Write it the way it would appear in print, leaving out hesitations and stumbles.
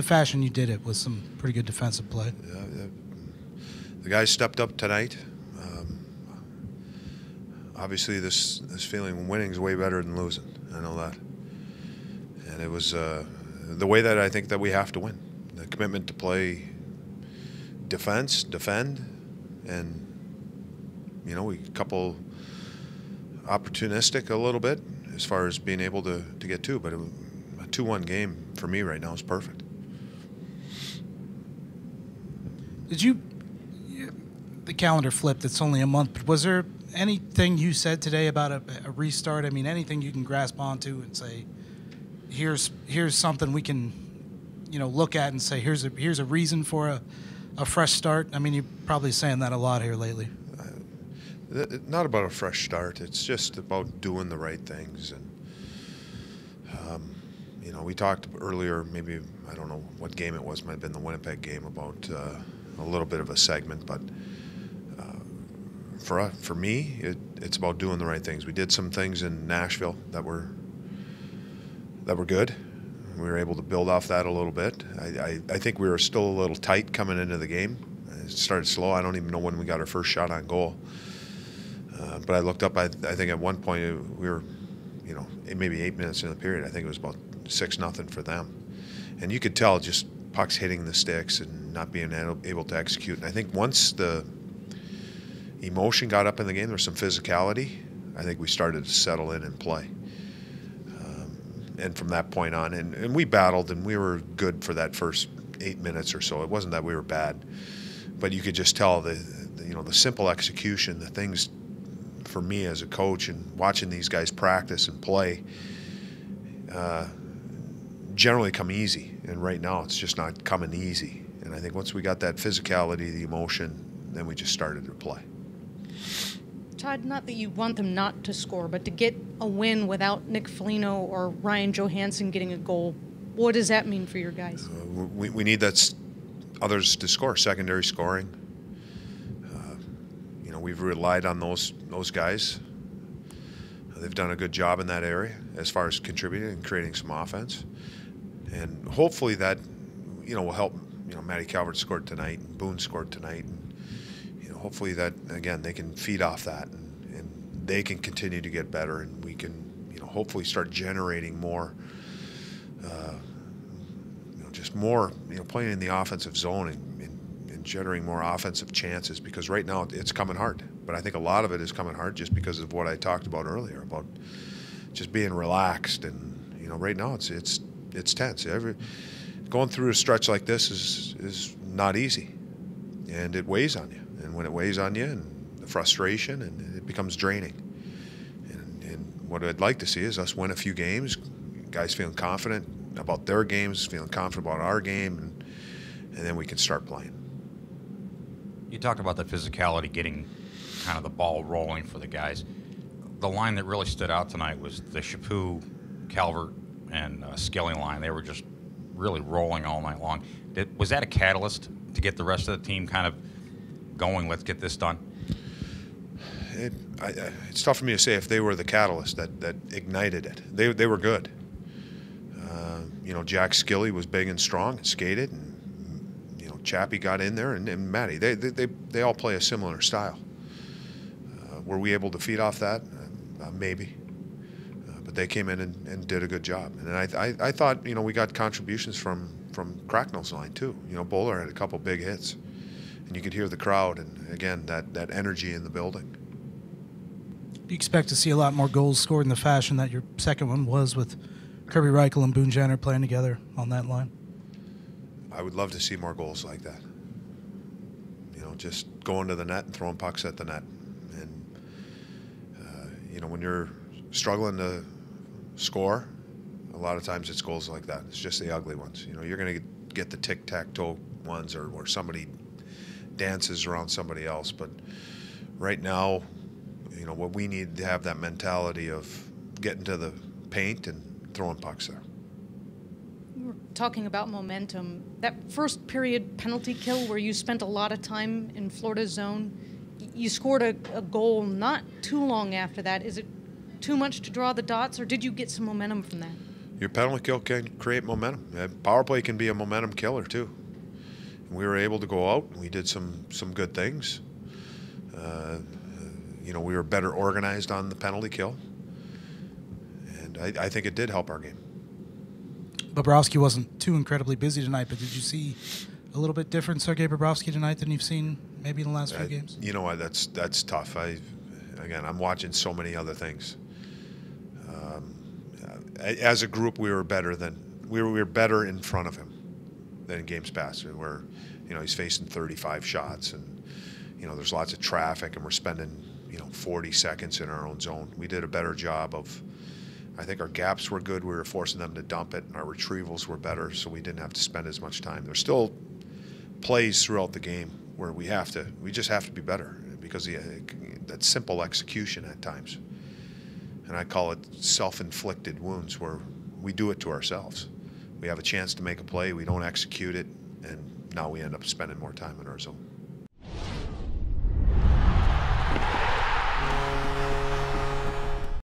the fashion you did it with some pretty good defensive play. Yeah. The guys stepped up tonight. Obviously, this feeling of winning is way better than losing. I know that. And it was the way that I think that we have to win. The commitment to play defense, defend, and, we couple opportunistic a little bit as far as being able to get two. But a 2-1 game for me right now is perfect. The calendar flipped, it's only a month, but was there anything you said today about a restart? I mean, anything you can grasp onto and say, here's something we can, look at and say, here's a reason for a fresh start? I mean, you're probably saying that a lot here lately. Not about a fresh start. It's just about doing the right things. And, we talked earlier, maybe, I don't know what game it was, might have been the Winnipeg game, about a little bit of a segment, but for me, it's about doing the right things. We did some things in Nashville that were good. We were able to build off that a little bit. I think we were still a little tight coming into the game. It started slow. I don't even know when we got our first shot on goal. But I looked up, I think at one point we were, maybe 8 minutes into the period, I think it was about 6-0 for them. And you could tell just pucks hitting the sticks and not being able to execute. And I think once the emotion got up in the game, there was some physicality. I think we started to settle in and play. And from that point on, and we battled and we were good for that first 8 minutes or so. It wasn't that we were bad, but you could just tell the simple execution, the things for me as a coach and watching these guys practice and play generally come easy. And right now it's just not coming easy. And I think once we got that physicality, the emotion, then we just started to play. Todd, not that you want them not to score, but to get a win without Nick Foligno or Ryan Johansson getting a goal, what does that mean for your guys? We need others to score, secondary scoring. We've relied on those guys. They've done a good job in that area as far as contributing and creating some offense. And hopefully that, will help. Matty Calvert scored tonight, and Boone scored tonight. And, hopefully that, again, they can feed off that and they can continue to get better, and we can, hopefully start generating more, just more, playing in the offensive zone and generating more offensive chances, because right now it's coming hard. But I think a lot of it is coming hard just because of what I talked about earlier, about just being relaxed. And, right now it's tense. Going through a stretch like this is not easy, and it weighs on you. And when it weighs on you, and the frustration, and it becomes draining. And what I'd like to see is us win a few games, guys feeling confident about their games, feeling confident about our game, and then we can start playing. You talked about the physicality, getting kind of the ball rolling for the guys. The line that really stood out tonight was the Chaput, Calvert, and Skilling line. They were just really rolling all night long. Was that a catalyst to get the rest of the team kind of going, let's get this done? It's tough for me to say if they were the catalyst that ignited it. They were good. Jack Skilly was big and strong and skated, and Chappie got in there, and Matty. They all play a similar style. Were we able to feed off that? Maybe. But they came in and did a good job. And I thought, we got contributions from Cracknell's line too. Bowler had a couple big hits. And you could hear the crowd, and again, that energy in the building. Do you expect to see a lot more goals scored in the fashion that your second one was, with Kirby Reichel and Boone Jenner playing together on that line? I would love to see more goals like that. Just going to the net and throwing pucks at the net. And, when you're struggling to score, a lot of times it's goals like that. It's just the ugly ones. You're going to get the tic-tac-toe ones or somebody dances around somebody else. But right now, what we need to have that mentality of getting to the paint and throwing pucks there. Talking about momentum, that first period penalty kill where you spent a lot of time in Florida's zone, you scored a goal not too long after that. Is it too much to draw the dots, or did you get some momentum from that? Your penalty kill can create momentum. Power play can be a momentum killer too. And we were able to go out and we did some good things. You know, we were better organized on the penalty kill. And I think it did help our game. Bobrovsky wasn't too incredibly busy tonight, but did you see a little bit different Sergei Bobrovsky tonight than you've seen maybe in the last few games? You know what? That's tough. Again, I'm watching so many other things. As a group, we were better in front of him than in games past. Where, you know, he's facing 35 shots, and you know there's lots of traffic, and we're spending 40 seconds in our own zone. We did a better job of. I think our gaps were good. We were forcing them to dump it. Our retrievals were better, so we didn't have to spend as much time. There's still plays throughout the game where we just have to be better because that simple execution at times. And I call it self-inflicted wounds where we do it to ourselves. We have a chance to make a play, we don't execute it, and now we end up spending more time in our zone.